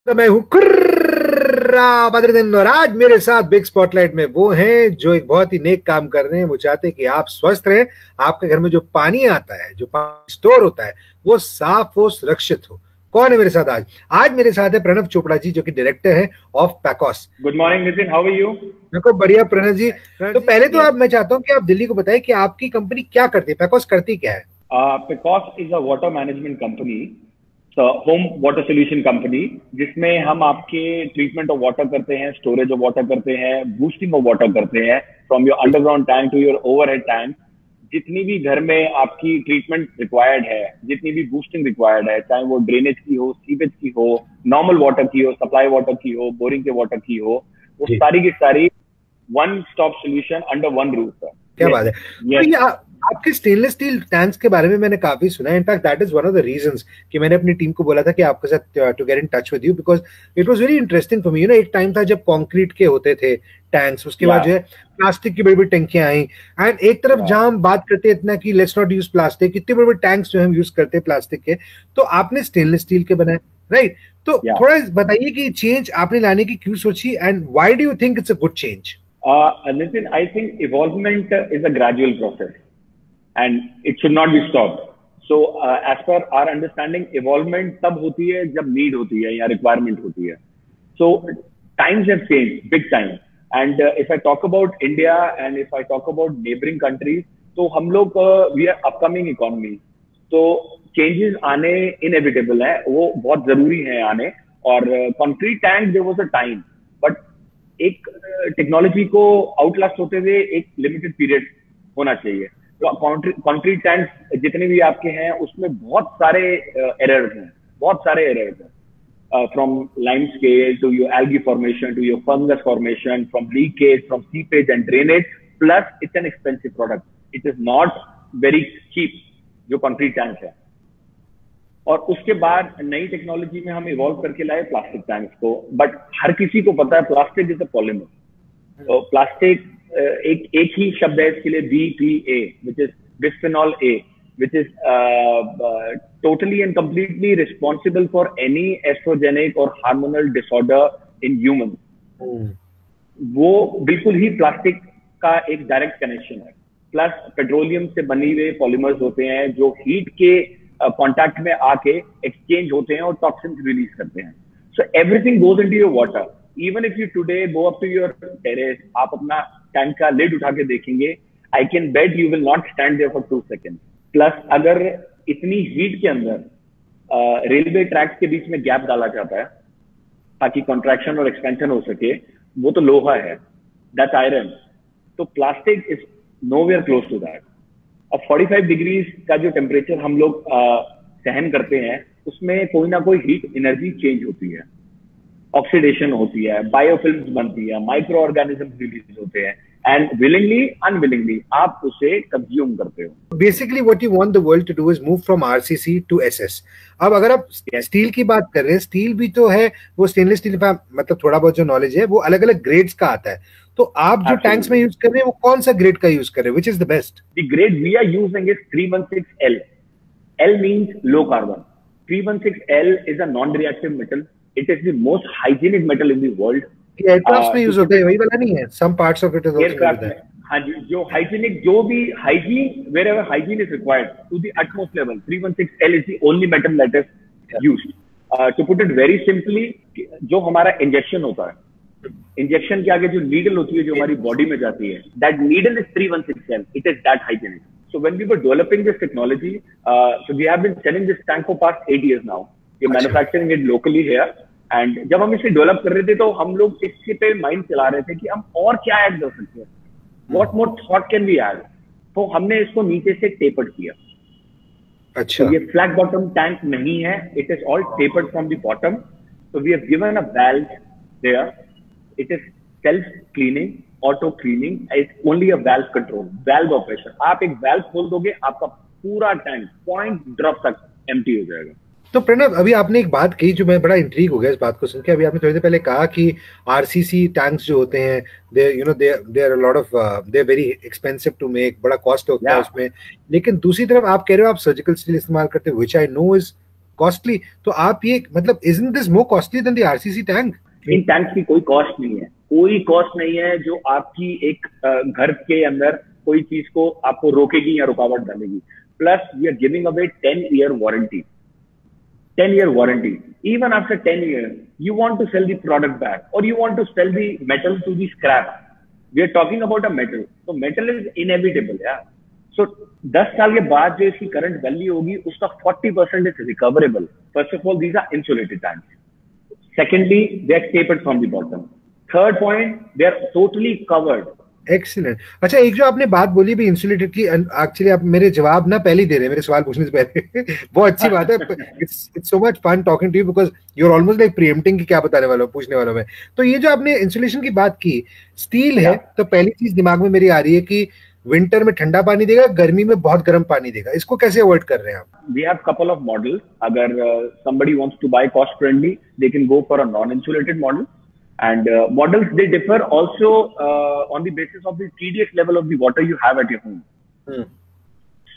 तो मैं हूँ कुर्रा बद्रुद्दीन और आज मेरे साथ बिग स्पॉटलाइट में वो हैं जो एक बहुत ही नेक काम कर रहे हैं। वो चाहते हैं कि आप स्वस्थ रहें, आपके घर में जो पानी आता है, जो पानी स्टोर होता है, वो साफ हो, सुरक्षित हो। कौन है मेरे साथ आज? आज मेरे साथ है प्रणव चोपड़ा जी, जो कि डायरेक्टर है of Pacos. Good morning Nitin, how are you? देखो बढ़िया प्रणव जी। तो पहले तो आप, मैं चाहता हूँ कि आप दिल्ली को बताएं कि आपकी कंपनी क्या करती है, पैकॉस करती क्या है? Pacos is a water management company, home water solution company, जिसमें हम आपके ट्रीटमेंट ऑफ वाटर करते हैं, स्टोरेज ऑफ वाटर करते हैं, बूस्टिंग ऑफ वाटर करते हैं, from your underground tank to your overhead tank. जितनी भी घर में आपकी ट्रीटमेंट रिक्वायर्ड है, जितनी भी बूस्टिंग रिक्वायर्ड है, चाहे वो ड्रेनेज की हो, सीवेज की हो, नॉर्मल वाटर की हो, सप्लाई वाटर की हो, बोरिंग के वाटर की हो, वो सारी की सारी one stop solution under one roof है। क्या बात है। तो ये आपके स्टेनलेस स्टील टैंक्स के बारे में मैंने काफी सुना है। In fact that is one of the reasons कि मैंने अपनी टीम को बोला था कि आपके साथ to get in touch with you, because it was very interesting for me. You know, एक टाइम था जब कंक्रीट के होते थे टैंक्स, उसके बाद जो है प्लास्टिक की बड़ी बड़ी टंकियां आई, एंड एक तरफ जहां हम बात करते हैं इतना कि लेट्स नॉट यूज प्लास्टिक, इतने बड़े बड़े टैंक्स जो हम यूज करते हैं प्लास्टिक के, तो आपने स्टेनलेस स्टील के बनाए, राइट? तो थोड़ा बताइए कि चेंज आपने लाने की क्यों सोची and why do you think it's a good change? Nitin, I think evolvement is a gradual process and it should not be stopped. So, as per our understanding, evolvement तब होती है जब need होती है या requirement होती है. So, times have changed big time. And if I talk about India and if I talk about neighboring countries, तो हम लोग we are upcoming economy. तो changes आने inevitable है, वो बहुत जरूरी है आने. और concrete tank there was a time, but एक टेक्नोलॉजी को आउटलास्ट होते हुए एक लिमिटेड पीरियड होना चाहिए। तो कंक्रीट टैंक्स जितने भी आपके हैं उसमें बहुत सारे एरर्स हैं, बहुत सारे एरर्स हैं, from lime scale to your algae formation to your fungus formation, from leakage, from seepage and drainage, plus it's an expensive product, it is not very cheap जो कंक्रीट टैंक है। और उसके बाद नई टेक्नोलॉजी में हम evolve करके लाए प्लास्टिक टैंक्स को, बट हर किसी को पता है प्लास्टिक इज अ पॉलीमर। तो प्लास्टिक एक ही शब्द है इसके लिए, BPA, which is bisphenol A, which is totally and completely responsible for any oestrogenic और हार्मोनल डिसऑर्डर इन ह्यूमन। वो बिल्कुल ही प्लास्टिक का एक डायरेक्ट कनेक्शन है। प्लस पेट्रोलियम से बनी हुए पॉलीमर्स होते हैं जो हीट के कांटेक्ट में आके एक्सचेंज होते हैं और टॉक्सिन्स रिलीज करते हैं। So everything goes into your water. Even if you today go up to your terrace, आप अपना टैंक का लिड उठा के देखेंगे, I can bet you will not stand there for 2 seconds. Plus अगर इतनी हीट के अंदर रेलवे ट्रैक्स के बीच में गैप डाला जाता है ताकि कॉन्ट्रैक्शन और एक्सपेंशन हो सके, वो तो लोहा है, दैट्स आयरन। तो plastic is nowhere close to that. अब 45 डिग्रीज का जो टेम्परेचर हम लोग सहन करते हैं, उसमें कोई ना कोई हीट एनर्जी चेंज होती है, ऑक्सीडेशन होती है, बायोफिल्म्स बनती है, माइक्रो ऑर्गेनिज्म रिलीज होते हैं, एंड विलिंगली अनविलिंगली आप उसे कंज्यूम करते हो। Basically what you want the world to do is move from RCC to SS। अब अगर आप स्टील की बात कर रहे हैं, स्टील भी तो है, वो स्टेनलेस स्टील का मतलब थोड़ा बहुत जो नॉलेज है वो अलग अलग ग्रेड्स का आता है। तो आप जो टैंक्स में यूज कर रहे हैं वो कौन सा ग्रेड का यूज कर रहे हैं, which is the best? The grade we are using is 316L. L means low carbon. 316L is a non-reactive metal. It is the most hygienic metal in the world. Aircraft में use होता है, वही वाला नहीं है? some parts of it is also aircraft में, हाँ जी, जो हाइजीनिक, जो भी hygiene, wherever hygiene is required to the utmost level, 316L is the only metal that is used. To put it very simply, जो हमारा इंजेक्शन होता है, injection के आगे जो नीडल होती है जो हमारी बॉडी में जाती है, that needle is 316L. It is that hygienic. So when we were developing this technology, so we have been selling this tank for past 8 years now. We are manufacturing it locally here. And जब हम इसे develop कर रहे थे तो हम लोग इसके पे माइंड चला रहे थे कि हम और क्या ऐड कर सकते हैं, what more thought can we add. तो हमने इसको नीचे से टेपर्ड किया. अच्छा. तो ये फ्लैट बॉटम टैंक नहीं है, it is all tapered from the bottom. So we have given a valve there. It is self-cleaning, auto-cleaning. It's only a valve control, valve operation. आप एक valve खोल दोगे, आपका पूरा टैंक पॉइंट ड्रॉप तक empty हो जाएगा. तो प्रणव, अभी आपने एक बात कही जो मैं बड़ा इंट्रीग हो गया इस बात को सुन के। अभी आपने थोड़ी देर पहले कहा कि RCC टैंक्स जो होते हैं, they are a lot of, they are very expensive to make, बड़ा कॉस्ट होता है उसमें। लेकिन दूसरी तरफ आप कह रहे हो आप सर्जिकल स्टील इस्तेमाल करते हो, which I know is costly, तो आप ये मतलब isn't this more costly than the RCC tank? In tanks की कोई कॉस्ट नहीं है, कोई कॉस्ट नहीं है जो आपकी एक घर के अंदर कोई चीज को आपको रोकेगी या रुकावट डालेगी. Plus we are giving away 10-year warranty. 10-year warranty. Even after 10 years, you want to sell the product back or you want to sell the metal to the scrap. We are talking about a metal. So metal is inevitable. Yeah. So 10 साल के बाद जो इसकी current value होगी उसका 40% is recoverable. First of all, these are insulated tanks. Secondly, they are tapered from the bottom. Third point, they are totally covered. Excellent. अच्छा, एक जो आपने बात बोली भी इंसुलेटेड की, एक्चुअली आप मेरे जवाब ना पहले ही दे रहे हैं मेरे सवाल पूछने से पहले. बहुत अच्छी बात है. It's so much fun talking to you because you are almost like preempting कि क्या बताने वाला हूं, पूछने वाला हूं मैं. तो ये जो आपने इंसुलेशन की बात की, स्टील है, तो पहली चीज दिमाग में मेरी आ रही है कि विंटर में ठंडा पानी देगा, गर्मी में बहुत गर्म पानी देगा. इसको कैसे अवॉइड कर रहे हैं आप? We have couple of models. अगर somebody wants to buy cost friendly, they can go for a non-insulated model. And models, they differ also on the basis of the TDS level of the water you have at your home.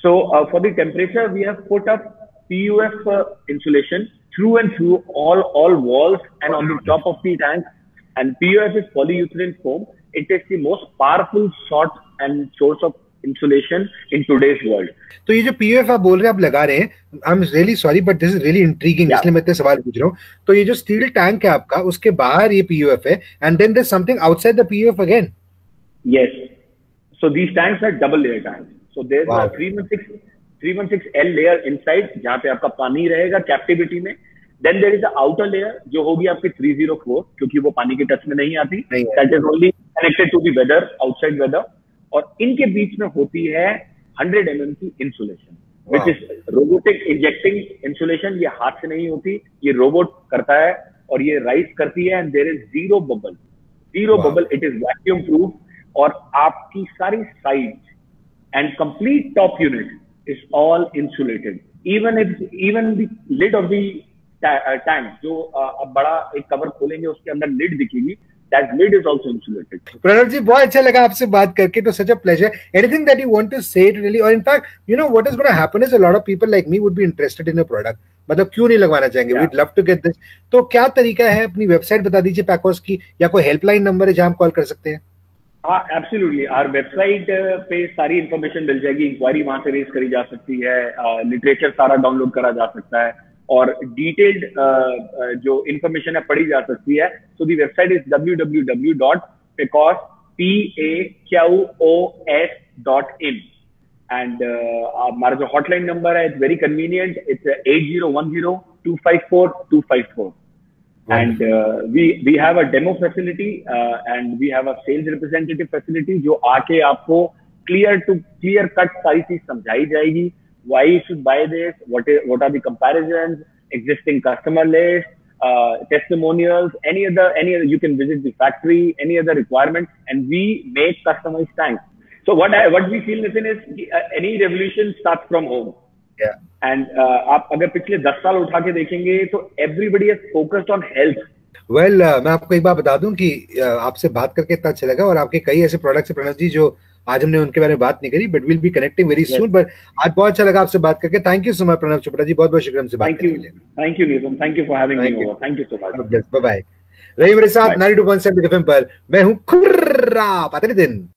So for the temperature, we have put up PUF insulation through and through all walls and on the top of the tank. And PUF is polyurethane foam. It is the most powerful source and source of insulation in today's world. तो ये जो PUF आप बोल रहे हैं, आप लगा रहे हैं, I am really sorry but this is really intriguing, इसलिए मैं इतने सवाल पूछ रहा हूँ. तो ये जो स्टील टैंक है आपका, उसके बाहर ये PUF है, and then there something outside the PUF again. Yes. So these tanks are double layer tanks. So there's a 316L layer inside जहाँ पे आपका पानी रहेगा कैप्टिविटी में. Then there is the outer layer जो होगी आपकी 304, क्योंकि वो पानी के टच में नहीं आती. That is only connected to the weather, outside weather. और इनके बीच में होती है 100 mm की insulation, which is robotic injecting insulation. ये हाथ से नहीं होती, ये रोबोट करता है और ये राइज करती है. And there is zero bubble. It is vacuum proof. और आपकी सारी side and complete top unit is all insulated. Even the lid of the tank, जो अब बड़ा एक कवर खोलेंगे उसके अंदर लिड दिखेगी, that lid is also insulated. Pranav जी, बहुत अच्छा लगा आपसे बात करके. तो such a pleasure. Anything that you want to say to really, or in fact, you know what is going to happen is a lot of people like me would be interested in your product. मतलब क्यों नहीं लगवाना चाहेंगे? We'd love to get this. तो क्या तरीका है? अपनी वेबसाइट बता दीजिए पैकोस की, या कोई हेल्पलाइन नंबर है जहां हम कॉल कर सकते हैं? हाँ, एब्सोल्युटली. आवर वेबसाइट पे सारी इंफॉर्मेशन मिल जाएगी. इंक्वायरी वहां से रेज करी जा सकती है. लिटरेचर सारा डाउनलोड करा जा सकता है और डिटेल्ड जो इंफॉर्मेशन है पढ़ी जा सकती है. So the website is www.pacos.in. And हमारा जो हॉटलाइन नंबर है, it's very convenient. It's 8010254254. And we have a demo facility and we have a sales representative facility, जो आके आपको क्लियर कट सारी चीज समझाई जाएगी. Why you should buy this? What are the comparisons? Existing customer list, testimonials, any other. You can visit the factory, any other requirement, and we make customized tanks. So what we feel, Nitin, is any revolution starts from home. Yeah. And आप अगर पिछले 10 साल उठा के देखेंगे तो everybody is focused on health. Well, मैं आपको एक बात बता दूं कि आपसे बात करके इतना अच्छा लगा, और आपके कई ऐसे प्रोडक्ट्स हैं प्रणव जी जो आज हमने उनके बारे में बात नहीं करी, but will be connecting very soon. But आज बहुत अच्छा लगा आपसे बात करके. Thank you so much Pranav Chopra ji, बहुत बहुत शुक्रिया हमसे बात करने के लिए. Thank you Neelam, thank you for having me over. Thank you so much. Bye bye. रही मेरे साथ 92.7 एफएम पर, मैं हूं खुर्रा पता नहीं दिन.